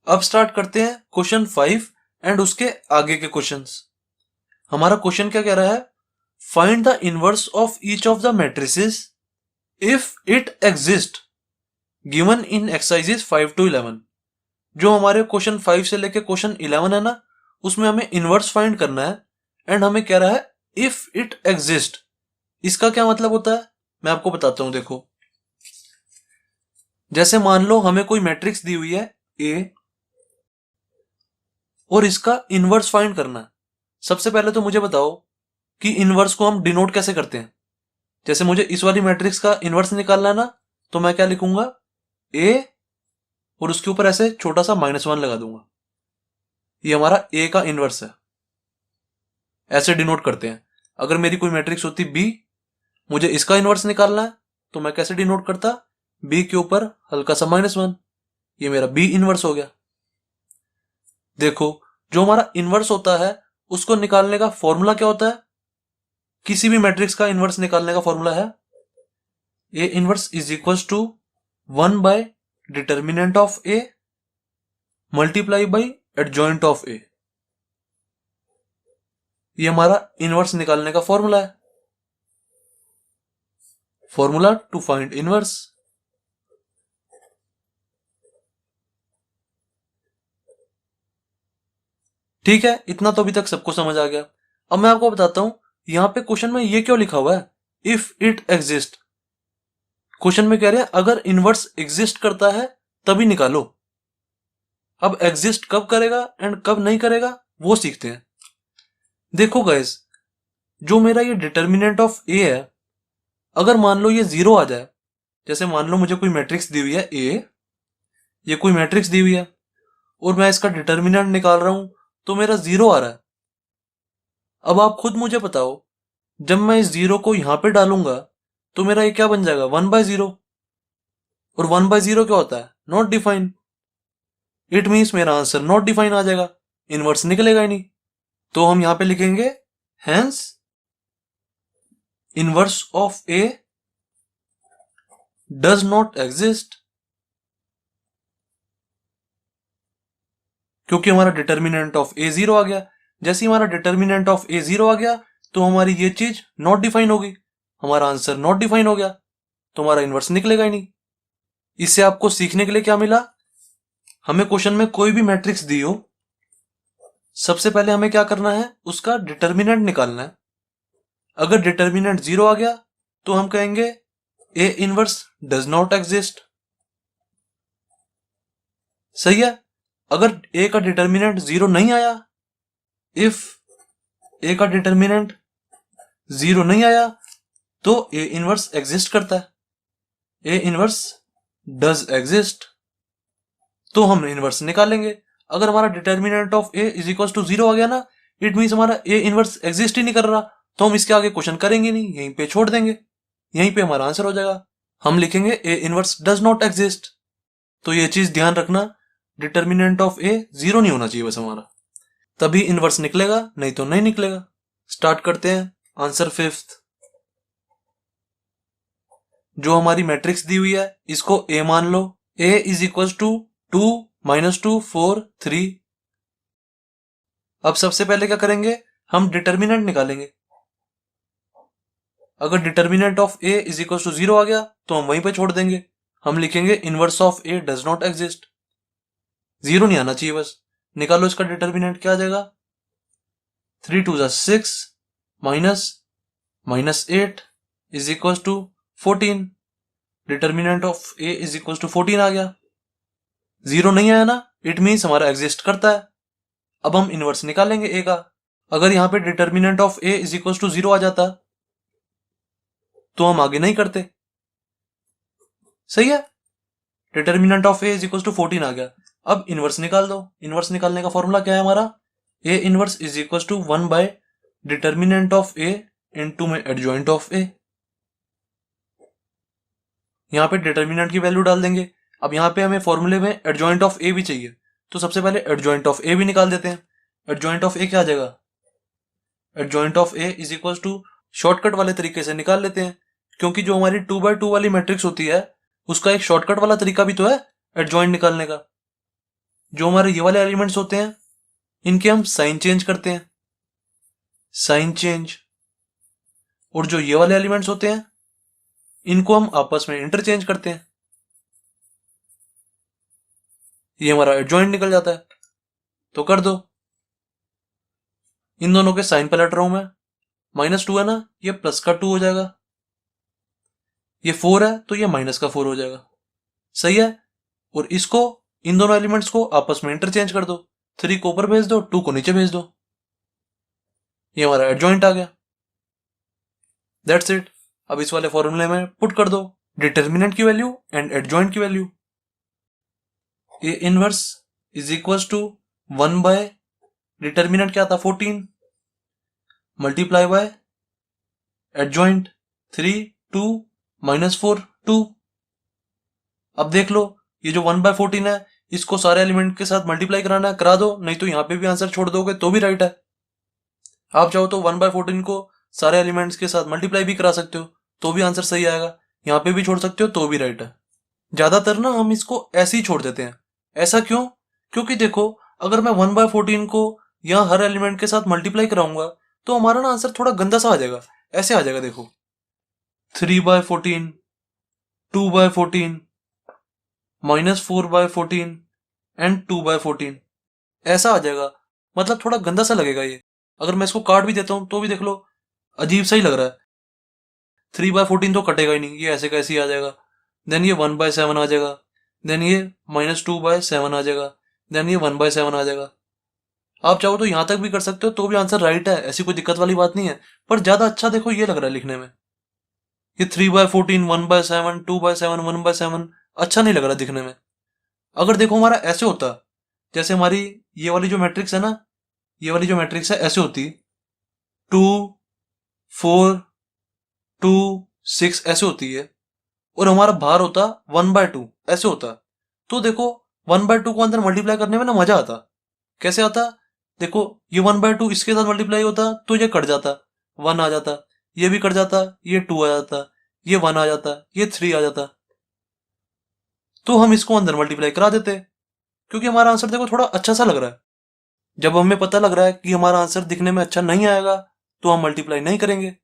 अब स्टार्ट करते हैं क्वेश्चन 5 एंड उसके आगे के क्वेश्चंस। हमारा क्वेश्चन क्या कह रहा है, find the inverse of each of the matrices if it exist given in exercises 5 to 11। जो हमारे क्वेश्चन 5 से लेके क्वेश्चन 11 है ना, उसमें हमें इनवर्स फाइंड करना है एंड हमें कह रहा है इफ इट एग्जिस्ट। इसका क्या मतलब होता है मैं आपको बताता हूं। देखो, जैसे मान लो हमें कोई मैट्रिक्स दी हुई है ए और इसका इनवर्स फाइंड करना है। सबसे पहले तो मुझे बताओ कि इनवर्स को हम डिनोट कैसे करते हैं। जैसे मुझे इस वाली मैट्रिक्स का इनवर्स निकालना है ना, तो मैं क्या लिखूंगा, ए और उसके ऊपर ऐसे छोटा सा -1 लगा दूंगा। ये हमारा ए का इनवर्स है, ऐसे डिनोट करते हैं। अगर मेरी कोई मैट्रिक्स होती बी, मुझे इसका इनवर्स निकालना है, तो मैं कैसे डिनोट करता, बी के ऊपर हल्का सा -1। ये मेरा बी इनवर्स हो गया। देखो, जो हमारा इनवर्स होता है उसको निकालने का फॉर्मूला क्या होता है। किसी भी मैट्रिक्स का इनवर्स निकालने का फॉर्मूला है A inverse is equal to 1 by determinant of A multiply by adjoint of A. ये हमारा इनवर्स निकालने का फॉर्मूला है, फॉर्मूला टू फाइंड इनवर्स। ठीक है, इतना तो अभी तक सबको समझ आ गया। अब मैं आपको बताता हूं यहां पे क्वेश्चन में ये क्यों लिखा हुआ है, इफ इट एग्जिस्ट। क्वेश्चन में कह रहे हैं अगर इनवर्स एग्जिस्ट करता है तभी निकालो। अब एग्जिस्ट कब करेगा एंड कब नहीं करेगा वो सीखते हैं। देखो गाइस, जो मेरा ये डिटर्मिनेंट ऑफ ए है, अगर मान लो ये 0 आ जाए, जैसे मान लो मुझे कोई मैट्रिक्स दी हुई है ए, ये कोई मैट्रिक्स दी हुई है और मैं इसका डिटर्मिनेंट निकाल रहा हूं तो मेरा 0 आ रहा है। अब आप खुद मुझे बताओ, जब मैं इस 0 को यहां पे डालूंगा तो मेरा ये क्या बन जाएगा, 1/0। और 1/0 क्या होता है, नॉट डिफाइन। इट मीन्स मेरा आंसर नॉट डिफाइन आ जाएगा, इनवर्स निकलेगा ही नहीं। तो हम यहां पे लिखेंगे hence inverse of A does not exist, क्योंकि हमारा डिटर्मिनेंट ऑफ ए 0 आ गया। जैसे ही हमारा डिटर्मिनेंट ऑफ ए 0 आ गया तो हमारी ये चीज नॉट डिफाइन होगी, हमारा आंसर नॉट डिफाइन हो गया, तो हमारा इनवर्स निकलेगा ही नहीं। इससे आपको सीखने के लिए क्या मिला, हमें क्वेश्चन में कोई भी मैट्रिक्स दी हो, सबसे पहले हमें क्या करना है, उसका डिटर्मिनेंट निकालना है। अगर डिटर्मिनेंट 0 आ गया तो हम कहेंगे A inverse does not exist. सही है। अगर ए का डिटर्मिनेंट 0 नहीं आया, इफ ए का डिटर्मिनेंट 0 नहीं आया तो ए इनवर्स एग्जिस्ट करता है, ए इनवर्स डज एग्जिस्ट, तो हम इनवर्स निकालेंगे। अगर हमारा determinant of A is equal to 0 आ गया ना, इट मीन्स हमारा ए इनवर्स एग्जिस्ट ही नहीं कर रहा, तो हम इसके आगे क्वेश्चन करेंगे नहीं, यहीं पे छोड़ देंगे, यहीं पे हमारा आंसर हो जाएगा। हम लिखेंगे A inverse does not exist. तो ये चीज ध्यान रखना, डिटर्मिनेंट ऑफ ए 0 नहीं होना चाहिए बस हमारा, तभी इनवर्स निकलेगा, नहीं तो नहीं निकलेगा। स्टार्ट करते हैं आंसर 5th। जो हमारी मैट्रिक्स दी हुई है इसको ए मान लो, ए इज इक्वल टू 2 -2 4 3। अब सबसे पहले क्या करेंगे, हम डिटर्मिनेंट निकालेंगे। अगर determinant of A is equal to 0 आ गया तो हम वहीं पे छोड़ देंगे, हम लिखेंगे inverse of A does not exist. 0 नहीं आना चाहिए बस। निकालो इसका डिटर्मिनेंट, क्या आ जाएगा, 3 2 6 -8 is equal to 14। Determinant of A is equal to 14 आ गया। 0 नहीं आया ना, इट मीन्स हमारा एग्जिस्ट करता है। अब हम इनवर्स निकालेंगे ए का। अगर यहां पे determinant of A is equal to 0 आ जाता तो हम आगे नहीं करते। सही है। Determinant of A is equal to 14 आ गया। अब इनवर्स निकाल दो। इनवर्स निकालने का फॉर्मूला क्या है हमारा, A inverse is equal to 1 by determinant of A into में एडजॉइंट ऑफ ए। यहां पे डिटर्मिनेंट की वैल्यू डाल देंगे। अब यहां पे हमें फॉर्मूले में एडजॉइंट ऑफ ए भी चाहिए, तो सबसे पहले एडजॉइंट ऑफ ए भी निकाल देते हैं। एडजॉइंट ऑफ ए क्या आ जाएगा, adjoint of A is equal to, shortcut वाले तरीके से निकाल लेते हैं, क्योंकि जो हमारी 2/2 वाली मैट्रिक्स होती है उसका एक शॉर्टकट वाला तरीका भी तो है एडजॉइंट निकालने का। जो हमारे ये वाले एलिमेंट्स होते हैं इनके हम साइन चेंज करते हैं, साइन चेंज। और जो ये वाले एलिमेंट्स होते हैं इनको हम आपस में इंटरचेंज करते हैं। ये हमारा एडजॉइंट निकल जाता है। तो कर दो, इन दोनों के साइन पलट रहा हूं मैं। -2 है ना, ये प्लस का 2 हो जाएगा। ये 4 है तो ये माइनस का 4 हो जाएगा। सही है। और इसको, इन दोनों एलिमेंट्स को आपस में इंटरचेंज कर दो। 3 को ऊपर भेज दो, 2 को नीचे भेज दो। ये हमारा एडजॉइंट आ गया। That's it. अब इस वाले फॉर्मूले में पुट कर दो डिटर्मिनेंट की वैल्यू एंड एडजॉइंट की value. A inverse is equal to 1 by determinant क्या था 14 मल्टीप्लाई बाय एडजॉइंट 3 2 -4 2। अब देख लो, ये जो 1/14 है इसको सारे एलिमेंट के साथ मल्टीप्लाई कराना है, करा दो, नहीं तो यहां पे भी आंसर छोड़ दोगे तो भी राइट है। आप चाहो तो 1/14 को सारे एलिमेंट्स के साथ मल्टीप्लाई भी करा सकते हो तो भी आंसर सही आएगा। यहां पे भी छोड़ सकते हो तो भी राइट है। ज्यादातर ना हम इसको ऐसे ही छोड़ देते हैं। ऐसा क्यों? क्योंकि देखो, अगर मैं 1/14 को यहाँ हर एलिमेंट के साथ मल्टीप्लाई कराऊंगा तो हमारा ना आंसर थोड़ा गंदा सा आ जाएगा। ऐसे आ जाएगा, देखो 3/14, 2/14, -4/14 एंड 2/14, ऐसा आ जाएगा। मतलब थोड़ा गंदा सा लगेगा ये। अगर मैं इसको काट भी देता हूं तो भी देख लो अजीब सा ही लग रहा है। 3/14 तो कटेगा ही नहीं, ये ऐसे कैसे ही आ जाएगा। देन ये 1/7 आ जाएगा। देन ये -2/7 आ जाएगा। देन ये 1/7 आ जाएगा। आप चाहो तो यहां तक भी कर सकते हो तो भी आंसर राइट है, ऐसी कोई दिक्कत वाली बात नहीं है। पर ज्यादा अच्छा देखो ये लग रहा है लिखने में। ये 3/14, 1/7, 2/7, 1/7 अच्छा नहीं लग रहा दिखने में। अगर देखो हमारा ऐसे होता, जैसे हमारी ये वाली जो मैट्रिक्स है ना, ये वाली जो मैट्रिक्स है ऐसे होती 2 4 2 6 ऐसे होती है, और हमारा भार होता 1/2 ऐसे होता, तो देखो 1/2 को अंदर मल्टीप्लाई करने में ना मजा आता। कैसे आता? देखो, ये 1/2 इसके साथ मल्टीप्लाई होता तो ये कट जाता, 1 आ जाता। ये भी कट जाता, ये 2 आ जाता। ये 1 आ जाता, ये 3 आ जाता। तो हम इसको अंदर मल्टीप्लाई करा देते, क्योंकि हमारा आंसर देखो थोड़ा अच्छा सा लग रहा है। जब हमें पता लग रहा है कि हमारा आंसर दिखने में अच्छा नहीं आएगा तो हम मल्टीप्लाई नहीं करेंगे।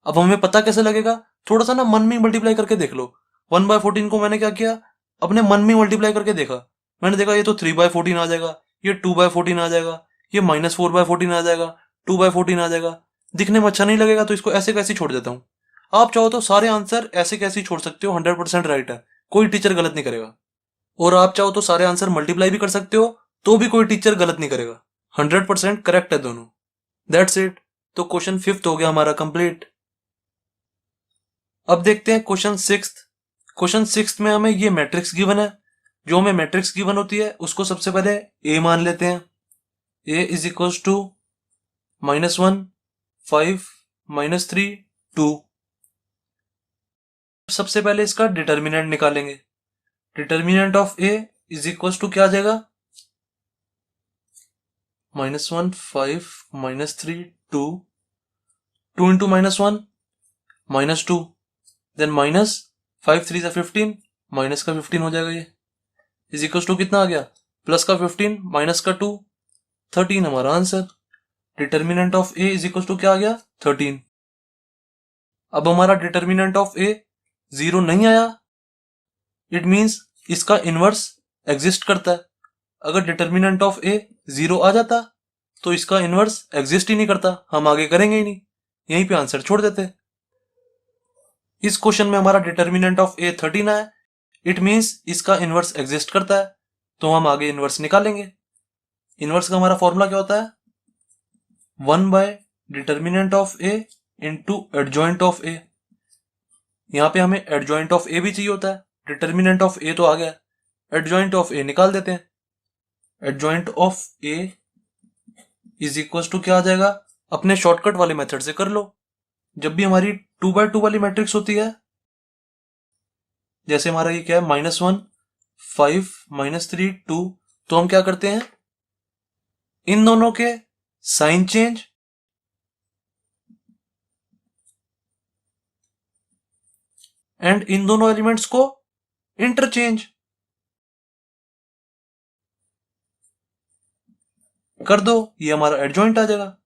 अब हमें पता कैसे लगेगा? थोड़ा सा ना मन में मल्टीप्लाई करके देख लो। 1/14 को मैंने क्या किया, अपने मन में मल्टीप्लाई करके देखा। मैंने देखा ये तो 3/14 आ जाएगा, ये 2/14 आ जाएगा, ये -4/14 आ जाएगा, 2/14 आ जाएगा। दिखने में अच्छा नहीं लगेगा तो इसको ऐसे कैसे छोड़ देता हूँ। आप चाहो तो सारे आंसर ऐसे कैसे छोड़ सकते हो, 100% राइट है, कोई टीचर गलत नहीं करेगा। और आप चाहो तो सारे आंसर मल्टीप्लाई भी कर सकते हो तो भी कोई टीचर गलत नहीं करेगा। 100% करेक्ट है दोनों। That's it. तो क्वेश्चन 5th हो गया हमारा कंप्लीट। अब देखते हैं क्वेश्चन 6th। क्वेश्चन 6th में हमें ये मैट्रिक्स गिवन है। जो हमें मैट्रिक्स गिवन होती है उसको सबसे पहले ए मान लेते हैं। A is equal to -1 5 -3 2। सबसे पहले इसका डिटर्मिनेंट निकालेंगे। Determinant of A is equal to क्या आ जाएगा, -1 5 -3 2 2 इंटू -1 -2, देन -5 3 15, माइनस का 15 हो जाएगा। ये इज इक्वल टू कितना आ गया, प्लस का 15 माइनस का 2, 13 हमारा answer. Determinant of A is equal to क्या आ गया, 13। अब हमारा डिटर्मिनेंट ऑफ ए 0 नहीं आया, इट मींस इसका इनवर्स एग्जिस्ट करता है। अगर डिटर्मिनेंट ऑफ ए 0 आ जाता तो इसका इनवर्स एग्जिस्ट ही नहीं करता, हम आगे करेंगे ही नहीं, यहीं पे आंसर छोड़ देते। इस क्वेश्चन में हमारा डिटर्मिनेंट ऑफ ए 13 है, इट मींस इसका इनवर्स एग्जिस्ट करता है, तो हम आगे इनवर्स निकालेंगे। इनवर्स का हमारा फॉर्मूला क्या होता है, 1 by determinant of A into adjoint of A. यहां पे हमें एडजॉइंट ऑफ ए भी चाहिए होता है। डिटर्मिनेंट ऑफ ए तो आ गया, एडजॉइंट ऑफ ए निकाल देते हैं। Adjoint of A is equal to क्या आ जाएगा, अपने शॉर्टकट वाले मेथड से कर लो। जब भी हमारी 2/2 वाली मैट्रिक्स होती है, जैसे हमारा ये क्या है, -1 5 -3 2, तो हम क्या करते हैं, इन दोनों के साइन चेंज एंड इन दोनों एलिमेंट्स को इंटरचेंज। कर दो, ये हमारा एडजॉइंट आ जाएगा,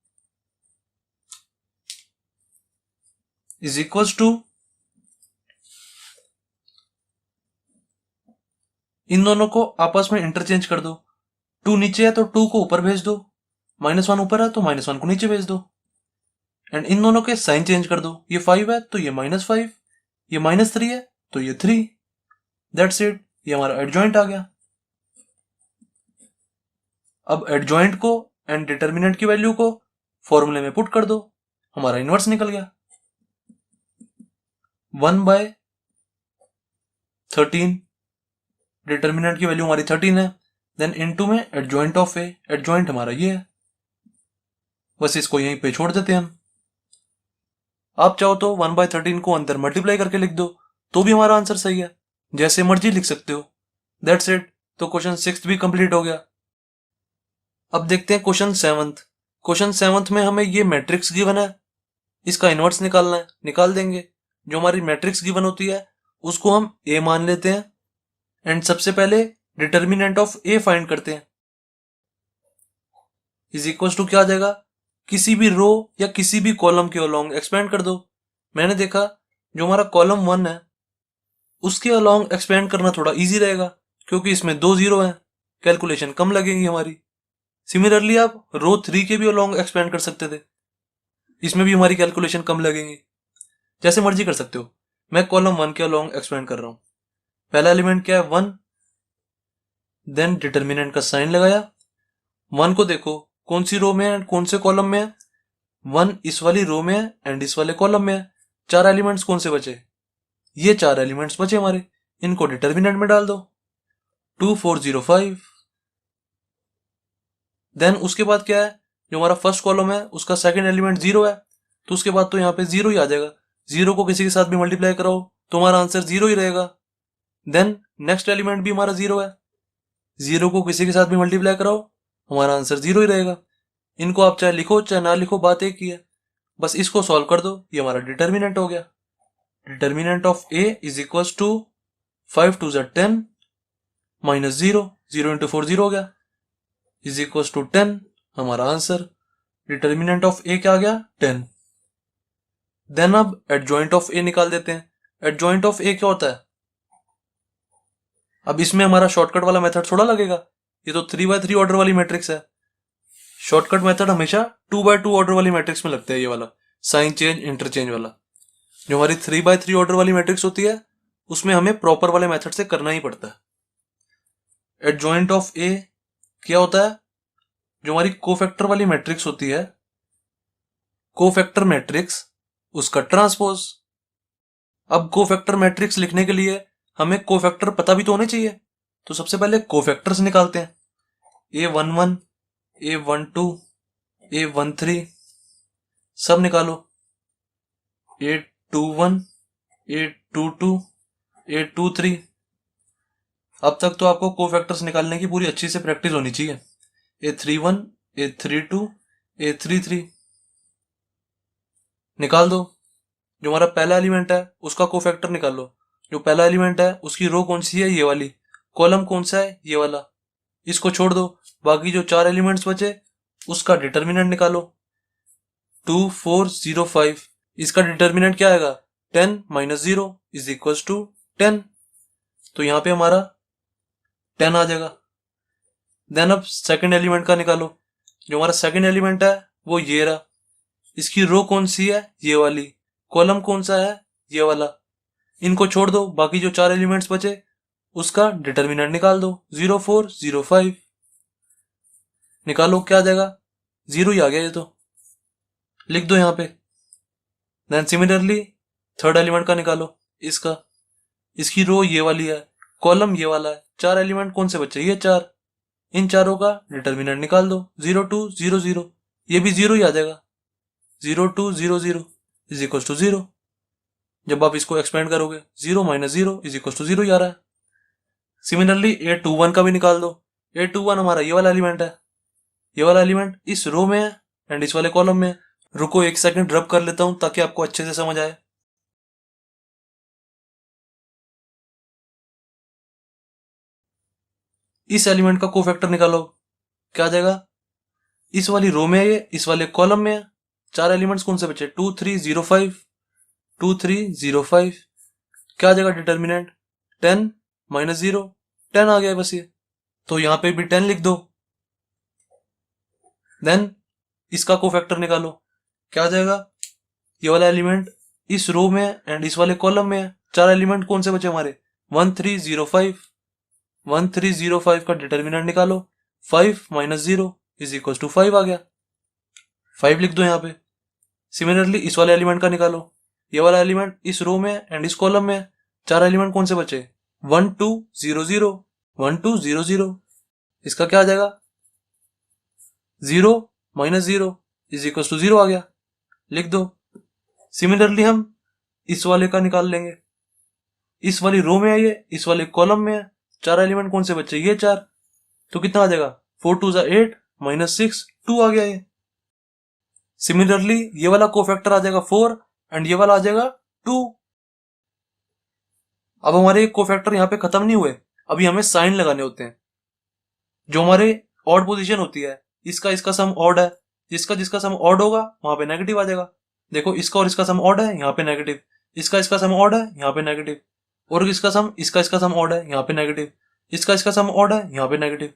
इज इक्वल्स टू, इन दोनों को आपस में इंटरचेंज कर दो, 2 नीचे है तो 2 को ऊपर भेज दो, -1 ऊपर है तो -1 को नीचे भेज दो, एंड इन दोनों के साइन चेंज कर दो, ये 5 है तो ये -5, ये -3 है तो ये 3, दैट्स इट, ये हमारा एडजॉइंट आ गया। अब एडजॉइंट को एंड डिटर्मिनेंट की वैल्यू को फॉर्मूले में पुट कर दो, हमारा इनवर्स निकल गया, 1/13, डिटर्मिनेंट की वैल्यू हमारी 13 है, देन इनटू में एडजॉइंट ऑफ ए, एडजॉइंट हमारा ये है, बस इसको यहीं पे छोड़ देते हैं हम। आप चाहो तो 1/13 को अंदर मल्टीप्लाई करके लिख दो तो भी हमारा आंसर सही है, जैसे मर्जी लिख सकते हो, दैट्स इट। तो क्वेश्चन 6 भी कंप्लीट हो गया। अब देखते हैं क्वेश्चन 7। क्वेश्चन 7 में हमें ये मैट्रिक्स गिवन है, इसका इनवर्स निकालना है, निकाल देंगे। जो हमारी मैट्रिक्स गिवन होती है उसको हम ए मान लेते हैं, एंड सबसे पहले डिटर्मिनेंट ऑफ ए फाइंड करते हैं, इज इक्वल टू क्या आ जाएगा, किसी भी रो या किसी भी कॉलम के अलोंग एक्सपेंड कर दो। मैंने देखा जो हमारा कॉलम 1 है उसके अलोंग एक्सपेंड करना थोड़ा इजी रहेगा, क्योंकि इसमें 2 जीरो हैं, कैलकुलेशन कम लगेगी हमारी। सिमिलरली आप रो 3 के भी अलोंग एक्सपेंड कर सकते थे, इसमें भी हमारी कैलकुलेशन कम लगेंगी, जैसे मर्जी कर सकते हो। मैं कॉलम 1 के अलोंग एक्सपेंड कर रहा हूं। पहला एलिमेंट क्या है, 1, देन डिटर्मिनेंट का साइन लगाया, 1 को देखो कौन सी रो में है, कौन से कॉलम में है, 1 इस वाली रो में है एंड इस वाले कॉलम में है। 4 एलिमेंट्स कौन से बचे, ये 4 एलिमेंट्स बचे हमारे, इनको डिटर्मिनेंट में डाल दो, 2 4 0 5। देन उसके बाद क्या है, जो हमारा फर्स्ट कॉलम है उसका सेकंड एलिमेंट 0 है, तो उसके बाद तो यहाँ पे 0 ही आ जाएगा। 0 को किसी के साथ भी मल्टीप्लाई कराओ तो हमारा आंसर 0 ही रहेगा। देन नेक्स्ट एलिमेंट भी हमारा 0 है, 0 को किसी के साथ भी मल्टीप्लाई कराओ हमारा आंसर 0 ही रहेगा। इनको आप चाहे लिखो चाहे ना लिखो, बात एक ही है, बस इसको सॉल्व कर दो, ये हमारा डिटर्मिनेंट हो गया। Determinant of A is equal to 5 2 10 -0, 0 into 4 0 हो गया, इज इक्वल टू 10, हमारा आंसर। डिटर्मिनेंट ऑफ ए क्या आ गया, 10। देन अब एडजॉइंट ऑफ ए निकाल देते हैं। एडजॉइंट ऑफ ए क्या होता है, अब इसमें हमारा शॉर्टकट वाला मेथड थोड़ा लगेगा, ये तो 3x3 ऑर्डर वाली मैट्रिक्स है। शॉर्टकट मेथड हमेशा 2x2 ऑर्डर वाली मैट्रिक्स में लगता है, ये वाला साइन चेंज इंटरचेंज वाला। जो हमारी 3x3 ऑर्डर वाली मैट्रिक्स होती है उसमें हमें प्रॉपर वाले मेथड से करना ही पड़ता है। एडजॉइंट ऑफ ए क्या होता है, जो हमारी कोफैक्टर वाली मैट्रिक्स होती है, कोफैक्टर मैट्रिक्स उसका ट्रांसपोज। अब कोफैक्टर मैट्रिक्स लिखने के लिए हमें कोफैक्टर पता भी तो होने चाहिए, तो सबसे पहले कोफैक्टर्स निकालते हैं। A11, A12, A13 सब निकालो, A21, A22, A23। अब तक तो आपको कोफैक्टर्स निकालने की पूरी अच्छी से प्रैक्टिस होनी चाहिए। A31, A32, A33 निकाल दो। जो हमारा पहला एलिमेंट है उसका कोफैक्टर निकाल लो। जो पहला एलिमेंट है उसकी रो कौन सी है, ये वाली। कॉलम कौन सा है, ये वाला। इसको छोड़ दो, बाकी जो 4 एलिमेंट्स बचे उसका डिटर्मिनेंट निकालो, 2 4 0 5। इसका डिटर्मिनेंट क्या आएगा, 10 -0 इज इक्वल टू 10, तो यहाँ पे हमारा 10 आ जाएगा। देन अब सेकंड एलिमेंट का निकालो। जो हमारा सेकंड एलिमेंट है वो ये रहा, इसकी रो कौन सी है, ये वाली। कॉलम कौन सा है, ये वाला। इनको छोड़ दो, बाकी जो 4 एलिमेंट्स बचे उसका डिटर्मिनेंट निकाल दो, 0 4 0 5 निकालो, क्या आ जाएगा, 0 ही आ गया ये तो, लिख दो यहाँ पे। देन सिमिलरली थर्ड एलिमेंट का निकालो, इसका, इसकी रो ये वाली है, कॉलम ये वाला है, 4 एलिमेंट कौन से बचे, ये 4। इन चारों का डिटर्मिनेंट निकाल दो, 0 2 0 0, ये भी 0 ही आ जाएगा, 0 2 0 0 इज इक्वल टू 0। जब आप इसको एक्सपेंड करोगे 0 -0 इज इक्वल टू 0 ही आ रहा है। सिमिलरली A21 का भी निकाल दो। A21 हमारा ये वाला एलिमेंट है, ये वाला एलिमेंट इस रो में है एंड इस वाले कॉलम में है। रुको एक सेकंड रब कर लेता हूं ताकि आपको अच्छे से समझ आए। इस एलिमेंट का कोफैक्टर निकालो, क्या आ जाएगा, इस वाली रो में है ये, इस वाले कॉलम में है। 4 एलिमेंट्स कौन से बचे? 2 3 0 5, 2 3 0 5। क्या आ जाएगा डिटर्मिनेंट? 10 माइनस 0, 10 आ गया बस ये। तो यहां पे भी 10 लिख दो। देन इसका कोफैक्टर निकालो। क्या आ जाएगा? ये वाला एलिमेंट इस रो में एंड इस वाले कॉलम में है। 4 एलिमेंट कौन से बचे हमारे? 1 3 0 5। 1 3 0 5 का डिटर्मिनेंट निकालो। 5 माइनस 0 इज इक्वल टू 5 आ गया। 5 लिख दो यहाँ पे। सिमिलरली इस वाले एलिमेंट का निकालो। ये वाला एलिमेंट इस रो में एंड इस कॉलम में है। 4 एलिमेंट कौन से बचे? 1 2 0 0, 1 2 0 0। इसका क्या आ जाएगा? 0 माइनस 0 इज इक्वल टू 0 आ गया। लिख दो। सिमिलरली हम इस वाले का निकाल लेंगे। इस वाली रो में है ये, इस वाले कॉलम में है। 4 एलिमेंट कौन से बचे? ये 4। तो कितना आ जाएगा? 4 2 8 माइनस 6, 2 आ गया ये। सिमिलरली ये वाला कोफैक्टर आ जाएगा 4 एंड ये वाला आ जाएगा 2। अब हमारे कोफैक्टर यहाँ पे खत्म नहीं हुए, अभी हमें साइन लगाने होते हैं। जो हमारे ऑड पोजीशन होती है, इसका सम ऑड है, जिसका सम ऑड होगा वहां पे नेगेटिव आ जाएगा। देखो इसका और इसका सम ऑड है, यहाँ पे नेगेटिव। इसका सम ऑड है, यहाँ पे नेगेटिव। और इसका सम ऑड है, यहाँ पे नेगेटिव। इसका सम ऑड है, यहाँ पे नेगेटिव।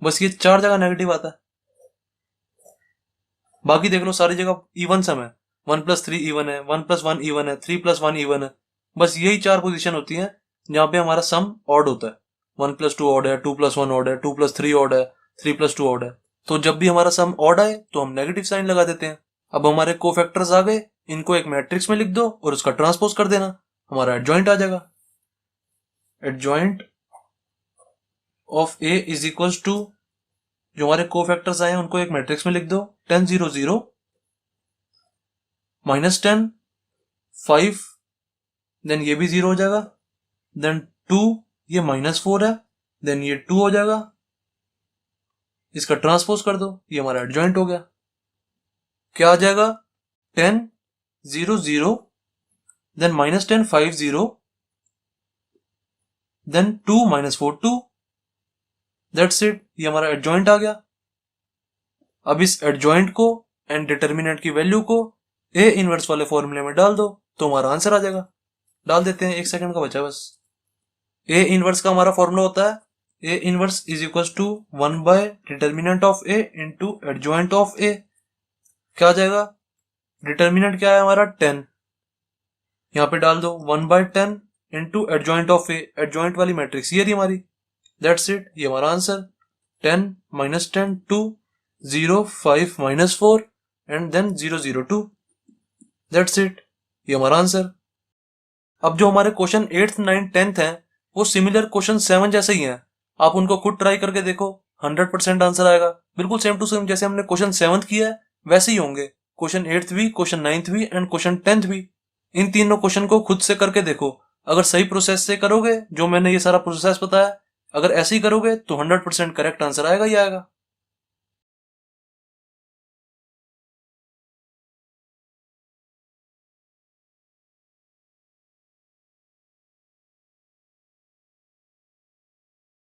बस ये 4 जगह नेगेटिव आता है। बाकी देख लो सारी जगह इवन सम है। 1 + 3 इवन है, 1 + 1 इवन है, 3 + 1 इवन है। बस यही 4 पोजीशन होती हैं जहां पे हमारा सम ऑड होता है। 1 + 2 ऑड है, 2 + 1 ऑड है, 2 + 3 ऑड है, 3 + 2 ऑड है। तो जब भी हमारा सम ऑड आए तो हम नेगेटिव साइन लगा देते हैं। अब हमारे कोफैक्टर्स आ गए, इनको एक मैट्रिक्स में लिख दो और उसका ट्रांसपोज कर देना, हमारा एडजॉइंट आ जाएगा। Adjoint of A is equal to, जो हमारे कोफैक्टर्स आए हैं उनको एक मैट्रिक्स में लिख दो। 10 0 0 -10 5, देन ये भी 0 हो जाएगा। देन 2, ये -4 है, देन ये 2 हो जाएगा। इसका ट्रांसपोज कर दो, ये हमारा एडजॉइंट हो गया। क्या आ जाएगा? 10 0 0, देन -10 5 0, देन 2 -4 2। दैट्स इट, ये हमारा एडजॉइंट आ गया। अब इस एडजॉइंट को एंड डिटर्मिनेंट की वैल्यू को ए इनवर्स वाले फॉर्मूले में डाल दो तो हमारा आंसर आ जाएगा। डाल देते हैं, 1 सेकंड का बचा बस। ए इनवर्स का हमारा फॉर्मूला होता है A inverse is equal to 1 determinant of A into adjoint of A. क्या आ जाएगा? डिटर्मिनेंट क्या है हमारा? 10। यहाँ पे डाल दो 1/10 into adjoint of A, adjoint वाली मैट्रिक्स ये रही हमारी। दैट्स इट, ये हमारा answer. 10 -10 2 0 5 -4 and then 0 0 2। That's it, ये हमारा आंसर। अब जो हमारे क्वेश्चन 8th 9th 10th हैं वो सिमिलर क्वेश्चन 7 जैसे ही हैं। आप उनको खुद ट्राई करके देखो, 100% आंसर आएगा। बिल्कुल सेम टू सेम जैसे हमने क्वेश्चन 7th किया है वैसे ही होंगे। क्वेश्चन 8th भी, क्वेश्चन 9th भी एंड क्वेश्चन 10th भी। इन तीनों क्वेश्चन को खुद से करके देखो। अगर सही प्रोसेस से करोगे, जो मैंने ये सारा प्रोसेस बताया, अगर ऐसे ही करोगे तो 100% करेक्ट आंसर आएगा ही आएगा।